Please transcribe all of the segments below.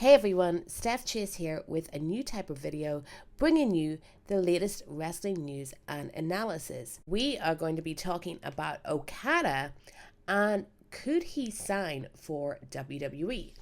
Hey everyone, Steph Chase here with a new type of video bringing you the latest wrestling news and analysis. We are going to be talking about Okada and could he sign for WWE?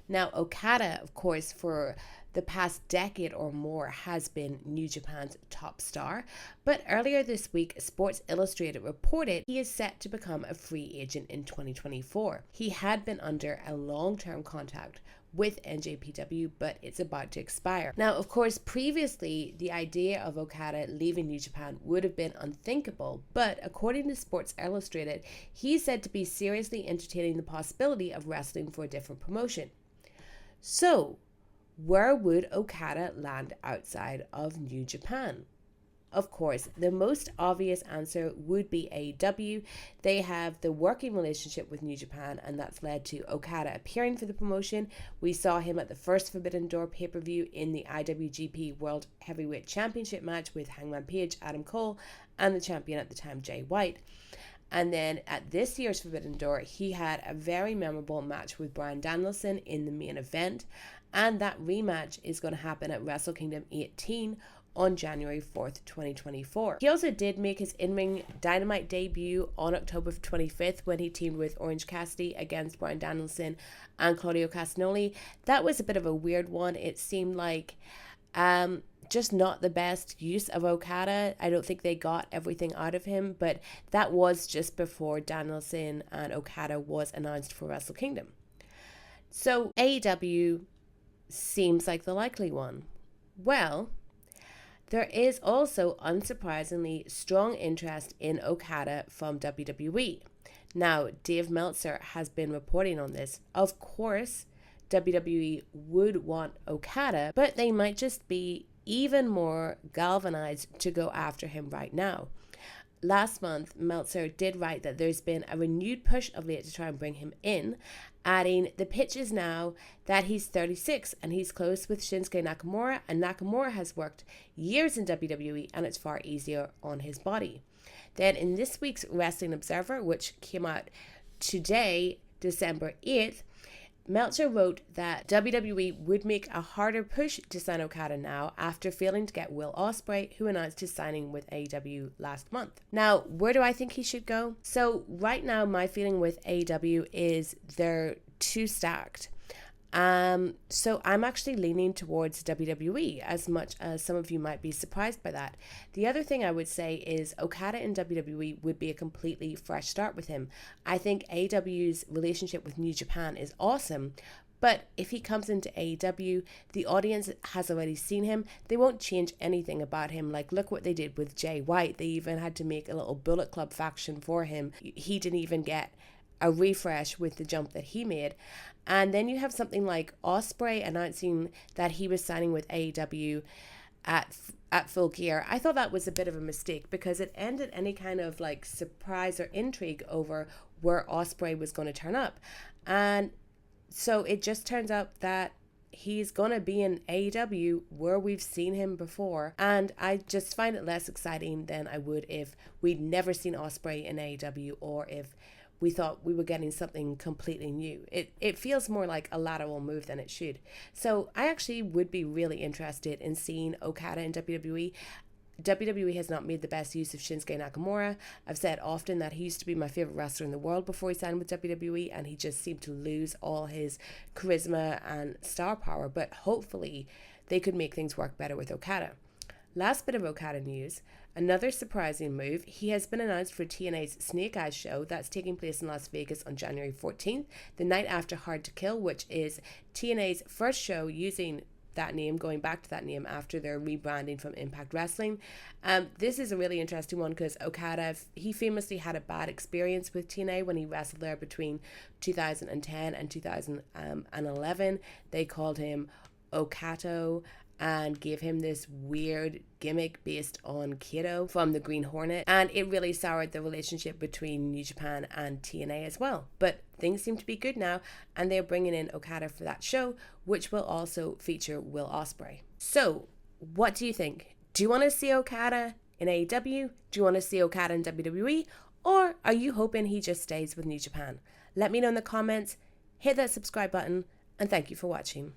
Now, Okada, of course, for the past decade or more has been New Japan's top star, but earlier this week, Sports Illustrated reported he is set to become a free agent in 2024. He had been under a long-term contract with NJPW, but it's about to expire. Now, of course, previously, the idea of Okada leaving New Japan would have been unthinkable, but according to Sports Illustrated, he's said to be seriously entertaining the possibility of wrestling for a different promotion. So, where would Okada land outside of New Japan? Of course, the most obvious answer would be AEW. They have the working relationship with New Japan, and that's led to Okada appearing for the promotion. We saw him at the first Forbidden Door pay-per-view in the IWGP World Heavyweight Championship match with Hangman Page, Adam Cole, and the champion at the time, Jay White. And then at this year's Forbidden Door, he had a very memorable match with Bryan Danielson in the main event. And that rematch is going to happen at Wrestle Kingdom 18 on January 4th, 2024. He also did make his in-ring Dynamite debut on October 25th when he teamed with Orange Cassidy against Bryan Danielson and Claudio Castagnoli. That was a bit of a weird one. It seemed like just not the best use of Okada. I don't think they got everything out of him, but that was just before Danielson and Okada was announced for Wrestle Kingdom. So AEW seems like the likely one. Well, there is also, unsurprisingly, strong interest in Okada from WWE. Now, Dave Meltzer has been reporting on this. Of course, WWE would want Okada, but they might just be even more galvanized to go after him right now. Last month, Meltzer did write that there's been a renewed push of late to try and bring him in, adding the pitch is now that he's 36 and he's close with Shinsuke Nakamura, and Nakamura has worked years in WWE and it's far easier on his body. Then in this week's Wrestling Observer, which came out today, December 8th, Meltzer wrote that WWE would make a harder push to sign Okada now after failing to get Will Ospreay, who announced his signing with AEW last month. Now, where do I think he should go? So right now, my feeling with AEW is they're too stacked. So I'm actually leaning towards WWE, as much as some of you might be surprised by that. The other thing I would say is Okada in WWE would be a completely fresh start with him. I think AEW's relationship with New Japan is awesome, but if he comes into AEW, the audience has already seen him. They won't change anything about him. Like, look what they did with Jay White. They even had to make a little Bullet Club faction for him. He didn't even get a refresh with the jump that he made. And then you have something like Ospreay announcing that he was signing with AEW at Full Gear. I thought that was a bit of a mistake because it ended any kind of like surprise or intrigue over where Ospreay was going to turn up. And so it just turns out that he's going to be in AEW where we've seen him before. And I just find it less exciting than I would if we'd never seen Ospreay in AEW or if we thought we were getting something completely new. It feels more like a lateral move than it should. So I actually would be really interested in seeing Okada in WWE. WWE has not made the best use of Shinsuke Nakamura. I've said often that he used to be my favorite wrestler in the world before he signed with WWE, and he just seemed to lose all his charisma and star power. But hopefully they could make things work better with Okada. Last bit of Okada news, another surprising move. He has been announced for TNA's Snake Eyes show that's taking place in Las Vegas on January 14th, the night after Hard to Kill, which is TNA's first show using that name, going back to that name after their rebranding from Impact Wrestling. This is a really interesting one because Okada, he famously had a bad experience with TNA when he wrestled there between 2010 and 2011. They called him Okato and gave him this weird gimmick based on Kato from the Green Hornet, and it really soured the relationship between New Japan and TNA as well. But things seem to be good now, and they're bringing in Okada for that show, which will also feature Will Ospreay. So, what do you think? Do you want to see Okada in AEW? Do you want to see Okada in WWE? Or are you hoping he just stays with New Japan? Let me know in the comments, hit that subscribe button, and thank you for watching.